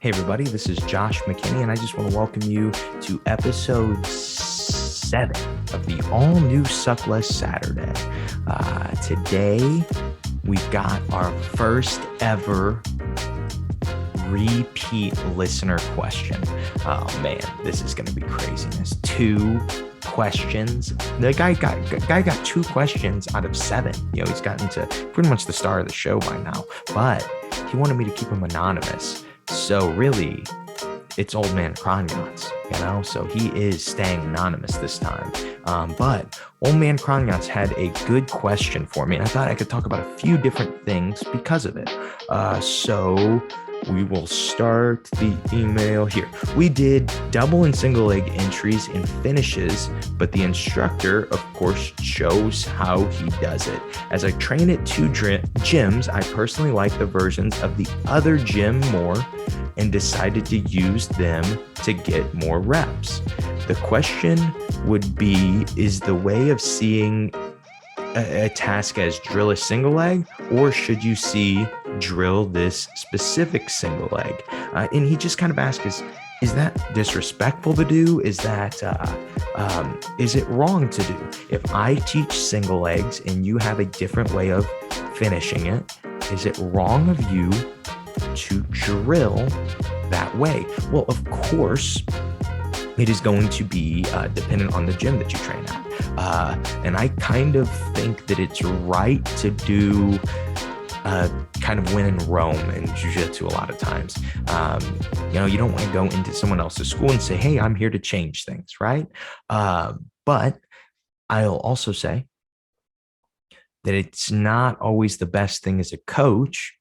Hey, everybody, this is Josh McKinney, and I just want to welcome you to episode 7 of the all new Suck Less Saturday. Today, we've got our first ever repeat listener question. Oh, man, this is going to be craziness. 2 questions. The guy got 2 questions out of 7. He's gotten to pretty much the star of the show by now, but he wanted me to keep him anonymous. So really, it's old man Kronyats, so he is staying anonymous this time. But old man Kronyats had a good question for me, and I thought I could talk about a few different things because of it. So we will start the email here. We did double and single leg entries and finishes, but the instructor, of course, shows how he does it. As I train at 2 gyms, I personally like the versions of the other gym more and decided to use them to get more reps. The question would be, is the way of seeing a task as drill a single leg, or should you see drill this specific single leg? And he just kind of asked, is that disrespectful to do? Is it wrong to do? If I teach single legs and you have a different way of finishing it, is it wrong of you to drill that way? Well, of course, it is going to be dependent on the gym that you train at. And I kind of think that it's right to do kind of when in Rome in jiu-jitsu a lot of times. You don't want to go into someone else's school and say, hey, I'm here to change things, right? But I'll also say that it's not always the best thing as a coach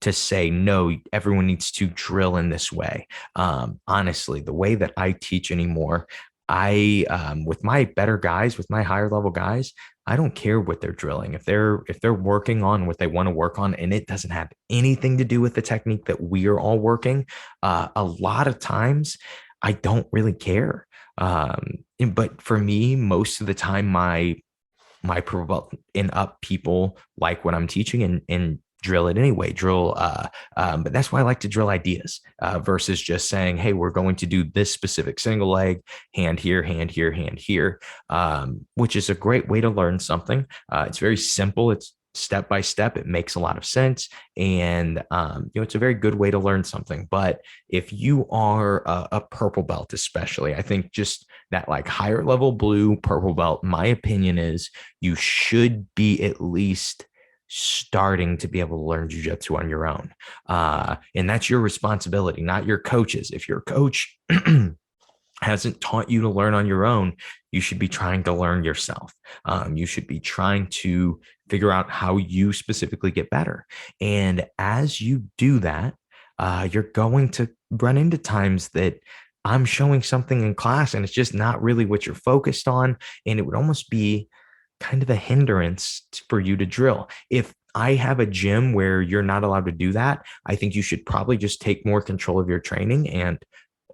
to say, no, everyone needs to drill in this way. Honestly, the way that I teach anymore, with my better guys, with my higher level guys, I don't care what they're drilling. If they're working on what they want to work on, and it doesn't have anything to do with the technique that we are all working, a lot of times I don't really care. But for me, most of the time, my purple and up people like what I'm teaching and drill it anyway. But that's why I like to drill ideas versus just saying, hey, we're going to do this specific single leg, hand here, hand here, hand here, which is a great way to learn something. It's very simple. It's step by step. It makes a lot of sense. And, it's a very good way to learn something. But if you are a purple belt, especially, I think just that like higher level blue purple belt, my opinion is you should be at least starting to be able to learn jiu-jitsu on your own. And that's your responsibility, not your coach's. If your coach hasn't taught you to learn on your own, you should be trying to learn yourself. You should be trying to figure out how you specifically get better. And as you do that, you're going to run into times that I'm showing something in class and it's just not really what you're focused on. And it would almost be kind of a hindrance for you to drill. If I have a gym where you're not allowed to do that, I think you should probably just take more control of your training and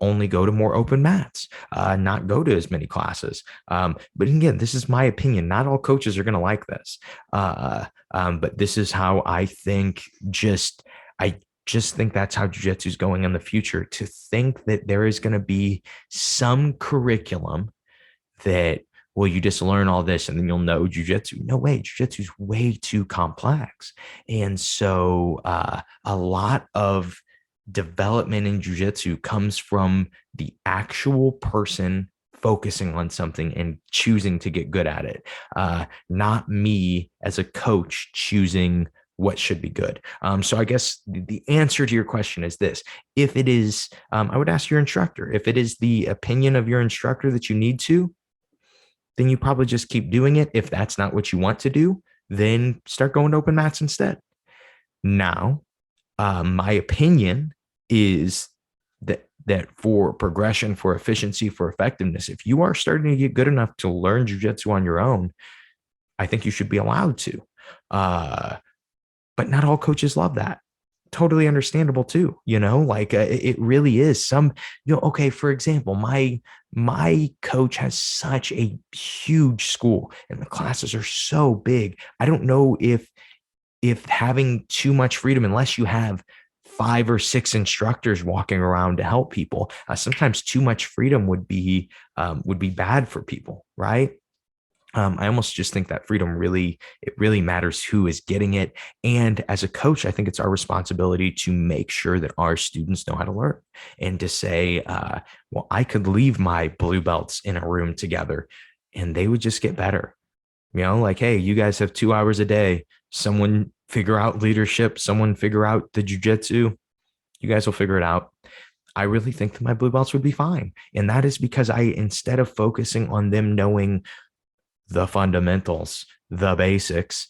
only go to more open mats, not go to as many classes. But again, this is my opinion. Not all coaches are going to like this. But this is how I think. I just think that's how jiu-jitsu is going in the future, to think that there is going to be some curriculum that, well, you just learn all this and then you'll know jiu-jitsu. No way, jiu-jitsu is way too complex. And so a lot of development in jiu-jitsu comes from the actual person focusing on something and choosing to get good at it, not me as a coach choosing what should be good. So I guess the answer to your question is this. If it is, I would ask your instructor, if it is the opinion of your instructor that you need to, then you probably just keep doing it. If that's not what you want to do, then start going to open mats instead. Now, my opinion is that for progression, for efficiency, for effectiveness, if you are starting to get good enough to learn jiu-jitsu on your own, I think you should be allowed to. But not all coaches love that. Totally understandable too. It really is okay. For example, my coach has such a huge school and the classes are so big. I don't know if having too much freedom, unless you have 5 or 6 instructors walking around to help people. Sometimes too much freedom would be bad for people, right? I almost just think that freedom really matters who is getting it. And as a coach, I think it's our responsibility to make sure that our students know how to learn, and to say, well, I could leave my blue belts in a room together and they would just get better. Like, hey, you guys have 2 hours a day. Someone figure out leadership, someone figure out the jiu-jitsu. You guys will figure it out. I really think that my blue belts would be fine. And that is because instead of focusing on them knowing the fundamentals, the basics,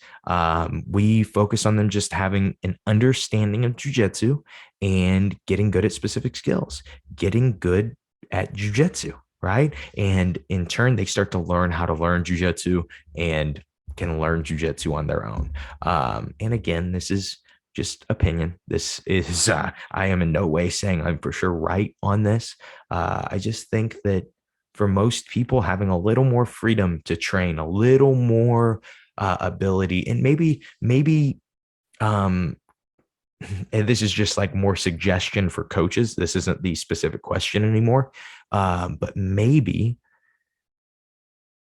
we focus on them just having an understanding of jiu-jitsu and getting good at specific skills, getting good at jiu-jitsu, right? And in turn, they start to learn how to learn jiu-jitsu and can learn jiu-jitsu on their own. And again, this is just opinion. This is, I am in no way saying I'm for sure right on this. I just think that for most people, having a little more freedom to train, a little more ability, and maybe and this is just like more suggestion for coaches. This isn't the specific question anymore, but maybe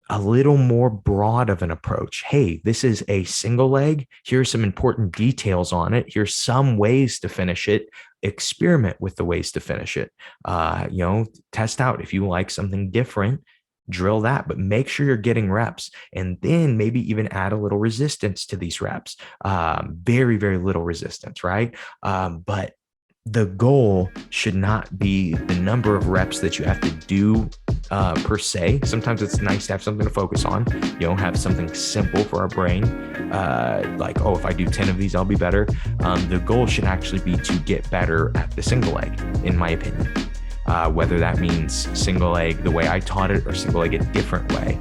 a little more broad of an approach. Hey, this is a single leg. Here's some important details on it. Here's some ways to finish it. Experiment with the ways to finish it. Test out if you like something different, drill that, but make sure you're getting reps, and then maybe even add a little resistance to these reps. Very, very little resistance, right? But the goal should not be the number of reps that you have to do per se. Sometimes it's nice to have something to focus on, have something simple for our brain. Like, oh, if I do 10 of these, I'll be better. The goal should actually be to get better at the single leg, in my opinion. Whether that means single leg the way I taught it or single leg a different way.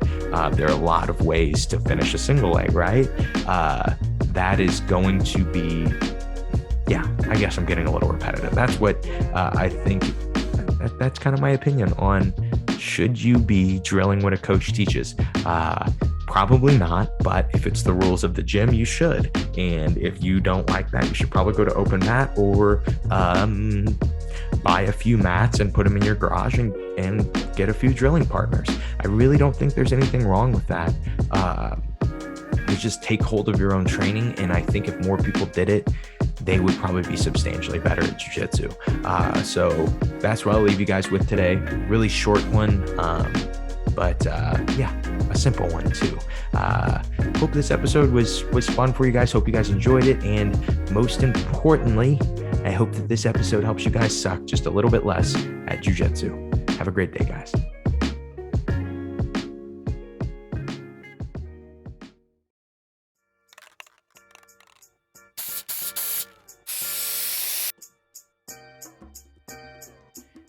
There are a lot of ways to finish a single leg, right? That is going to be, I guess I'm getting a little repetitive. That's what I think. That's kind of my opinion on, should you be drilling what a coach teaches? Probably not, but if it's the rules of the gym, you should. And if you don't like that, you should probably go to open mat, or buy a few mats and put them in your garage and get a few drilling partners. I really don't think there's anything wrong with that. You just take hold of your own training, and I think if more people did it, they would probably be substantially better at jiu-jitsu. So that's what I'll leave you guys with today. Really short one, but a simple one too. Hope this episode was fun for you guys. Hope you guys enjoyed it, and most importantly, I hope that this episode helps you guys suck just a little bit less at jiu-jitsu. Have a great day, guys.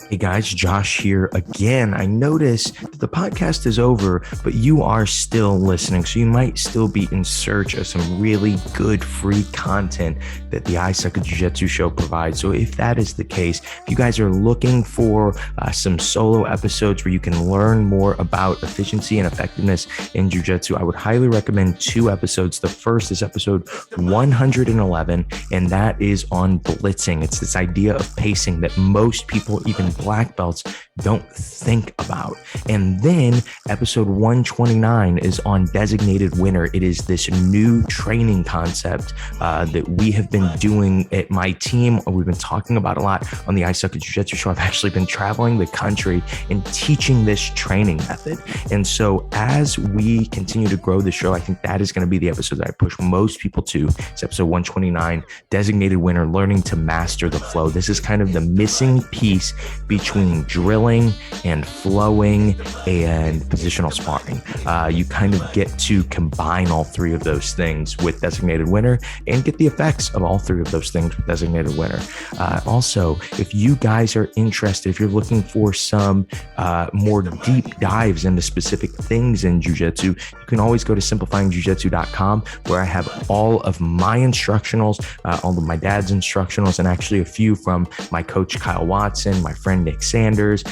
Hey guys, Josh here again. I noticed that the podcast is over, but you are still listening. So you might still be in search of some really good free content that the I Suck at Jiu-Jitsu show provides. So if that is the case, if you guys are looking for some solo episodes where you can learn more about efficiency and effectiveness in Jiu-Jitsu, I would highly recommend 2 episodes. The first is episode 111, and that is on blitzing. It's this idea of pacing that most people, even black belts, don't think about. And then episode 129 is on designated winner. It is this new training concept that we have been doing at my team. We've been talking about a lot on the I Suck at Jiu-Jitsu show. I've actually been traveling the country and teaching this training method. And so as we continue to grow the show, I think that is going to be the episode that I push most people to. It's episode 129, designated winner, learning to master the flow. This is kind of the missing piece between drilling and flowing and positional sparring. You kind of get to combine all 3 of those things with designated winner and get the effects of all 3 of those things with designated winner. Also, if you guys are interested, if you're looking for some more deep dives into specific things in jiu-jitsu, you can always go to simplifyingjujitsu.com, where I have all of my instructionals, all of my dad's instructionals, and actually a few from my coach Kyle Watson, my friend friend Nick Sanders,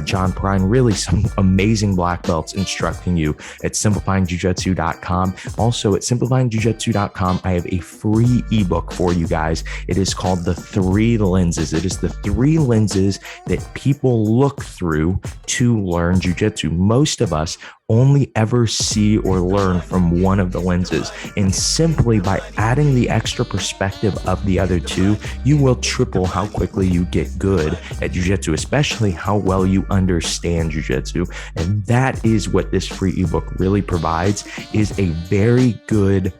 John Prine, really some amazing black belts instructing you at simplifyingjujitsu.com. Also at simplifyingjujitsu.com, I have a free ebook for you guys. It is called The Three Lenses. It is the three lenses that people look through to learn jiu-jitsu. Most of us only ever see or learn from one of the lenses. And simply by adding the extra perspective of the other two, you will triple how quickly you get good at jiu-jitsu, especially how well you understand jiu-jitsu. And that is what this free ebook really provides, is a very good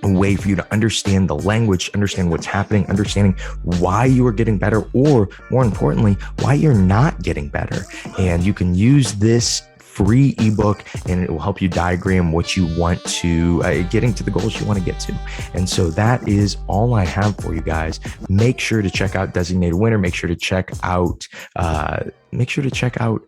way for you to understand the language, understand what's happening, understanding why you are getting better, or more importantly, why you're not getting better. And you can use this free ebook and it will help you diagram what you want to getting to the goals you want to get to. And so that is all I have for you guys. Make sure to check out Designated Winner. Make sure to check out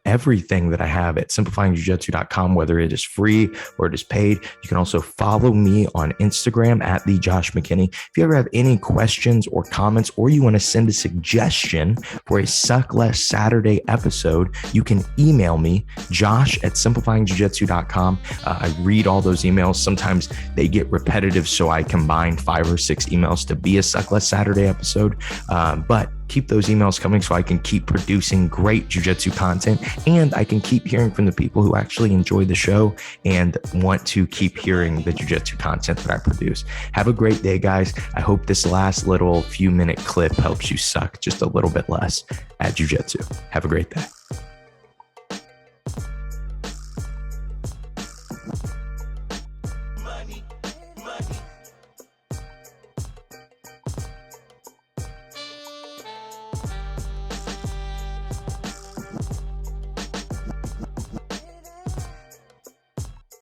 everything that I have at simplifyingjujitsu.com, whether it is free or it is paid. You can also follow me on Instagram at the Josh McKinney. If you ever have any questions or comments, or you want to send a suggestion for a Suck Less Saturday episode, you can email me, Josh at simplifyingjujitsu.com. I read all those emails. Sometimes they get repetitive, so I combine 5 or 6 emails to be a Suck Less Saturday episode. But keep those emails coming so I can keep producing great jiu-jitsu content, and I can keep hearing from the people who actually enjoy the show and want to keep hearing the jiu-jitsu content that I produce. Have a great day, guys. I hope this last little few minute clip helps you suck just a little bit less at jiu-jitsu. Have a great day.